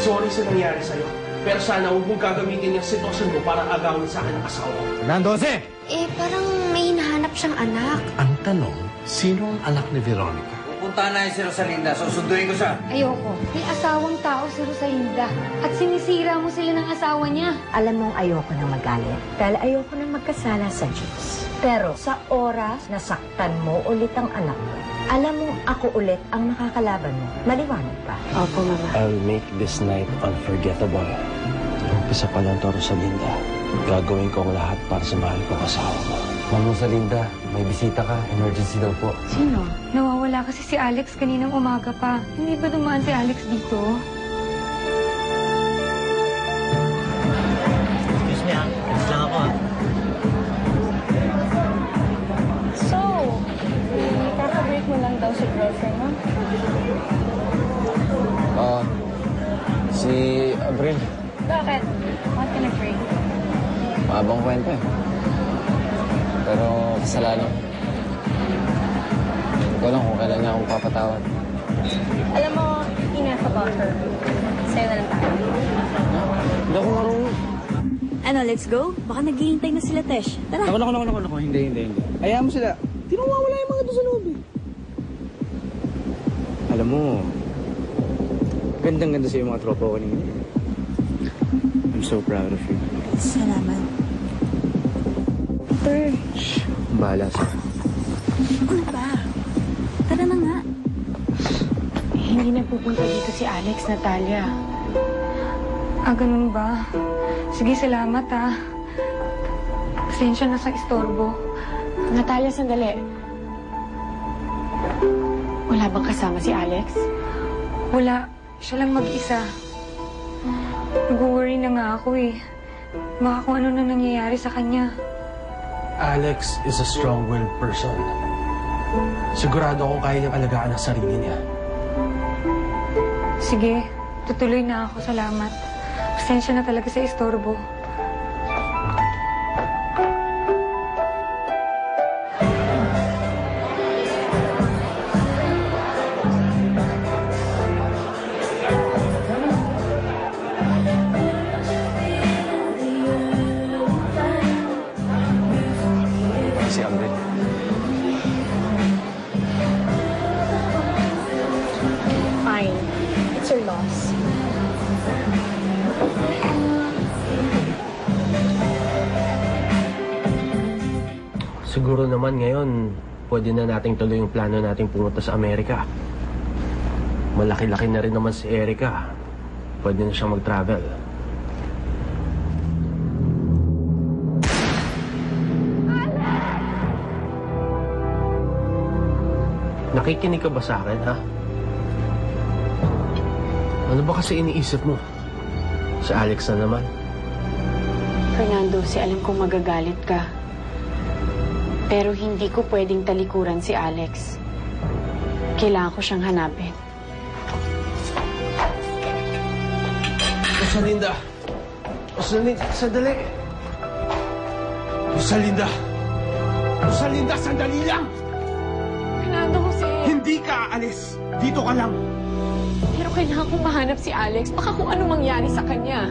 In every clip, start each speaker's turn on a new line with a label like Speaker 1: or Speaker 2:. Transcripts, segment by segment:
Speaker 1: Sorry sa nangyari sa'yo. Pero sana huwag mong gagamitin yung sitwasyon mo para agawin sa akin ang asawa ko.
Speaker 2: Fernando Jose!
Speaker 3: Parang may hinahanap siyang anak.
Speaker 2: Ang tanong, sino ang anak ni Veronica?
Speaker 4: Pupuntahan na si Rosalinda, susunduin ko siya.
Speaker 5: Ayoko. May asawang tao si Rosalinda. At sinisira mo sila ng asawa niya.
Speaker 6: Alam mong ayoko nang magalit dahil ayoko nang magkasala sa Diyos. Pero sa oras na saktan mo ulit ang anak mo, alam mong ako ulit ang makakalaban mo. Maliwanag ba?
Speaker 3: Opo, Mama.
Speaker 1: I'll make this night unforgettable. Umpisa pa lang to, Rosalinda. Gagawin ko ang lahat para sa mahal kong asawa mo.
Speaker 4: Ma'am Rosalinda, may bisita ka. Emergency daw po.
Speaker 5: Sino? Nawawala kasi si Alex kaninang umaga pa. Hindi ba dumaan si Alex dito?
Speaker 2: Excuse me, Alis lang ako,
Speaker 5: So, kaka-break mo lang daw si girlfriend mo?
Speaker 4: Si Abril.
Speaker 5: Bakit? What can I break?
Speaker 4: Mahabang kwento eh. Pero kasalanan. Hindi ko lang kung kailan niya akong papatawad.
Speaker 5: Alam mo, enough about her. Sa'yo na lang tayo.
Speaker 4: Hindi ako marunong.
Speaker 7: Ano, let's go? Baka naghihintay na sila, Tesh. Tara.
Speaker 4: Naku. Hindi. Hayaan mo sila. Di na mawawala yung mga doon sa loob eh. Alam mo, gandang-ganda sa yung mga tropa ko ninyo. I'm so proud of you.
Speaker 7: Salamat.
Speaker 5: Peter.
Speaker 4: Shh, bahala siya.
Speaker 7: Ano ba? Tara na nga.
Speaker 5: Hindi na pupunta dito si Alex, Natalia. Ganun ba? Sige, salamat Pasensya na sa istorbo. Natalia, sandali. Wala bang kasama si Alex? Wala. Siya lang mag-isa. Nag-worry na nga ako eh. Baka kung ano na nangyayari sa kanya.
Speaker 1: Alex is a strong-willed person. Sigurado akong kaya niyang alagaan ang sarili niya.
Speaker 5: Sige, tutuloy na ako. Salamat. Pasensya na talaga sa istorbo.
Speaker 4: Si Abril.
Speaker 5: Fine. It's your loss.
Speaker 1: Siguro naman ngayon, pwede na nating tuloy yung plano nating pumunta sa Amerika. Malaki-laki na rin naman si Erica. Pwede na siyang mag-travel. Nakikinig ka ba sa akin, ha? Ano ba kasi iniisip mo? Si Alex na naman.
Speaker 3: Fernando, alam kong magagalit ka. Pero hindi ko pwedeng talikuran si Alex. Kailangan ko siyang hanapin.
Speaker 1: Rosalinda! Rosalinda, sandali! Rosalinda! Rosalinda, sandali lang!
Speaker 5: Fernando, Jose.
Speaker 1: Hindi ka aalis! Dito ka lang!
Speaker 5: Pero kailangan kong mahanap si Alex. Baka kung ano mangyari sa kanya.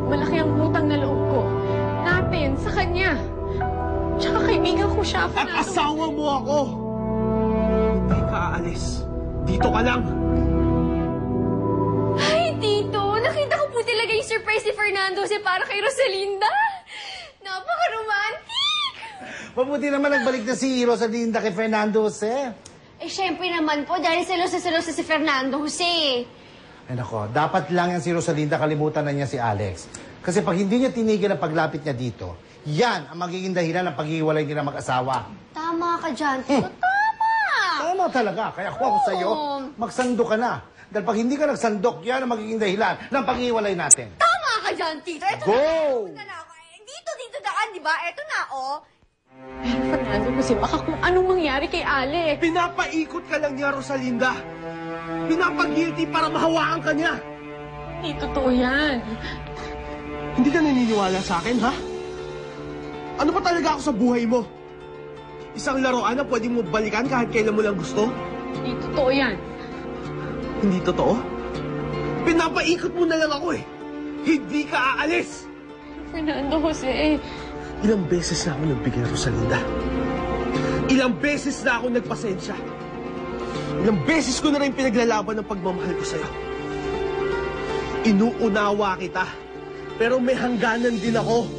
Speaker 5: Malaki ang utang na loob ko. Natin, sa kanya. Tsaka kaibigan ko siya,
Speaker 1: At
Speaker 5: Fernando.
Speaker 1: asawa mo ako! Hindi ka aalis. Dito ka lang!
Speaker 5: Ay, Tito! Nakita ko po talaga yung surprise ni Fernando Jose para kay Rosalinda. Napaka-romantic!
Speaker 2: Mabuti naman nagbalik na si Rosalinda kay Fernando Jose.
Speaker 3: Siyempre naman po, dahil selosa si Fernando Jose.
Speaker 2: Ay nako, dapat lang yan si Rosalinda, kalimutan na niya si Alex. Kasi pag hindi niya tinigil ang paglapit niya dito, yan ang magiging dahilan ng paghihiwalay nila mag-asawa.
Speaker 3: Tama ka dyan, Tito. Tama!
Speaker 2: Tama talaga. Kaya kung ako sa'yo, magsando ka na. Dahil pag hindi ka nagsandok, yan ang magiging dahilan ng paghihiwalay natin.
Speaker 3: Tama ka dyan, Tito. Ito
Speaker 2: Go!
Speaker 3: na ako. Dito daan, di ba? Ito na, oh.
Speaker 5: Pero Fernando Jose, baka kung anong mangyari kay Alex.
Speaker 1: Pinapaikot ka lang niya, Rosalinda. Pinapag-guilty para mahawaan ka niya.
Speaker 5: Hindi totoo yan.
Speaker 1: Hindi ka naniniwala sa akin, ha? Ano ba talaga ako sa buhay mo? Isang laruan na pwede mo balikan kahit kailan mo lang gusto?
Speaker 5: Hindi totoo yan.
Speaker 1: Hindi totoo? Pinapaikot mo na lang ako eh. Hindi ka aalis.
Speaker 5: Fernando Jose,
Speaker 1: Ilang beses na ako nagbigay, Rosalinda. Ilang beses na ako nagpasensya. Ilang beses ko na rin pinaglalaban ng pagmamahal ko sa'yo. Inuunawa kita, pero may hangganan din ako.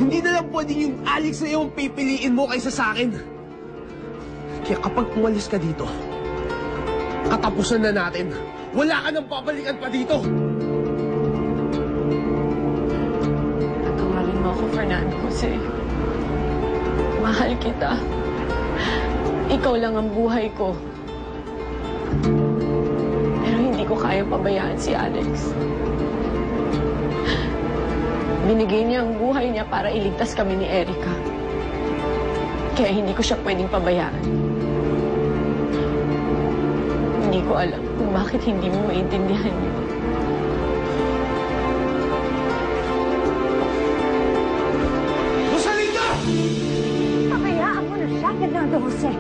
Speaker 1: Hindi na lang pwedeng yung Alex na yung pipiliin mo kaysa sa akin. Kaya kapag umalis ka dito, katapusan na natin. Wala ka nang babalikan pa dito.
Speaker 5: patawarin mo ako, Fernando Jose. Mahal kita. Ikaw lang ang buhay ko. Pero hindi ko kaya pabayaan si Alex. Binigay niya ang buhay niya para iligtas kami ni Erica. Kaya hindi ko siya pwedeng pabayaan. Hindi ko alam kung bakit hindi mo maintindihan yun.
Speaker 1: Rosalinda!
Speaker 6: Pabayaan mo na siya, Fernando Jose.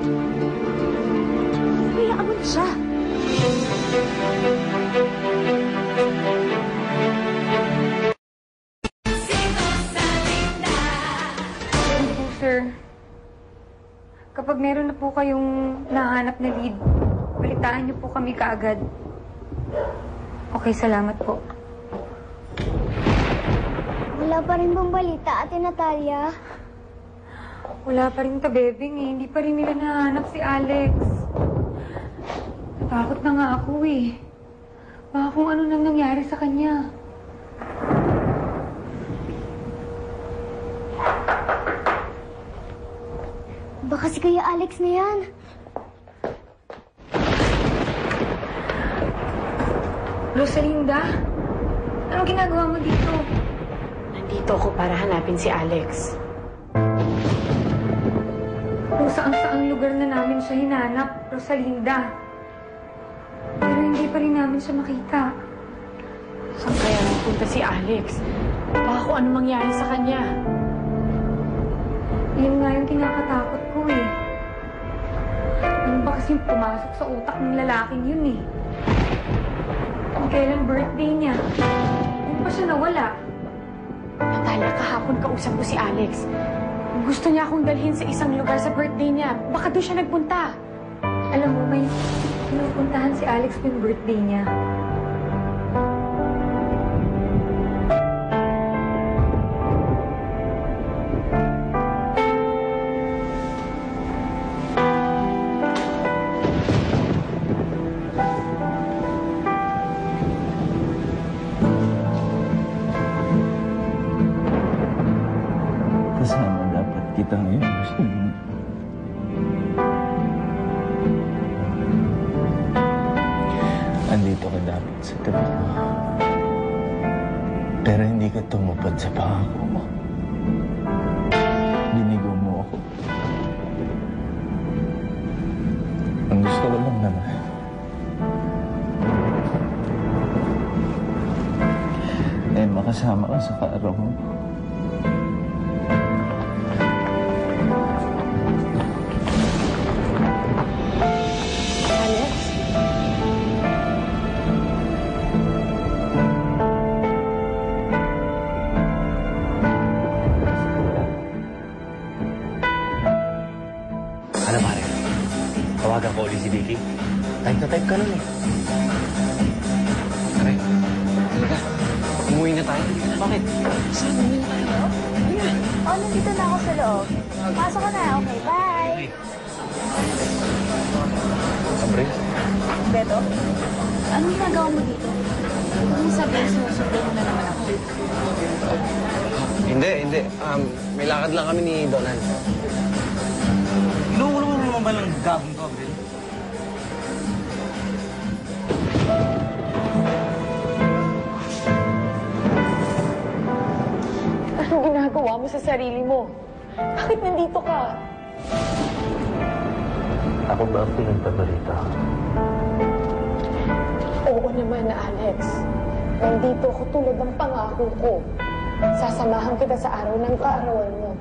Speaker 6: Pabayaan mo na siya.
Speaker 8: Sir, kapag meron na po kayong nahanap na lead, balitaan niyo po kami kaagad. Okay, salamat po.
Speaker 9: Wala pa rin bang balita, Ate Natalia?
Speaker 8: Wala pa rin Bebing eh. Hindi pa rin nila nahanap si Alex. Natakot na nga ako eh. Baka kung ano nang nangyari sa kanya.
Speaker 9: Baka si Kuya Alex na yan.
Speaker 8: Rosalinda, anong ginagawa mo dito?
Speaker 3: Nandito ako para hanapin si Alex.
Speaker 8: Kung saan-saang lugar na namin siya hinanap, Rosalinda. Pero hindi pa rin namin siya makita.
Speaker 3: Saan kaya nagpunta si Alex? Baka kung ano mangyari sa kanya.
Speaker 8: Yun nga yung kinakatakot ko eh. Ano ba kasing pumasok sa utak ng lalaking yun eh? Kung kailan birthday niya, kung pa siya nawala.
Speaker 3: Natalia, kahapon kausap ko si Alex. Gusto niya akong dalhin sa isang lugar sa birthday niya. Baka doon siya nagpunta.
Speaker 8: Alam mo, may pinupuntahan si Alex yung birthday niya.
Speaker 4: Kasama dapat kita ngayon, Rosalinda. Andito ka dapat sa tabi ko. Pero hindi ka tumupad sa pangako mo. Binigo mo ako. Ang gusto ko lang naman, eh makasama ka sa kaaraw mo.
Speaker 3: Alex?
Speaker 10: Ano pare? Tawagan ko ulit si Vicky. Type na type ka nun eh. Pare, talaga. Umuwi na tayo. Bakit? Saan? Umuwi na tayo.
Speaker 9: Oh, nandito na ako sa loob. Pasok ko na. Okay, bye.
Speaker 10: Sabre?
Speaker 9: Beto, anong ginagawa mo dito? Ano sabihin, sinusunod mo na naman ako?
Speaker 10: Hindi. May lakad lang kami ni Donan.
Speaker 2: Inuulo mo naman ba ng gabong to, Abril?
Speaker 5: Anong ginagawa mo sa sarili mo? Bakit nandito ka?
Speaker 4: Ako ba ang pinagbabalita?
Speaker 5: Oo naman na, Alex. Nandito ako tulad ng pangako ko. Sasamahan kita sa araw ng kaarawan mo.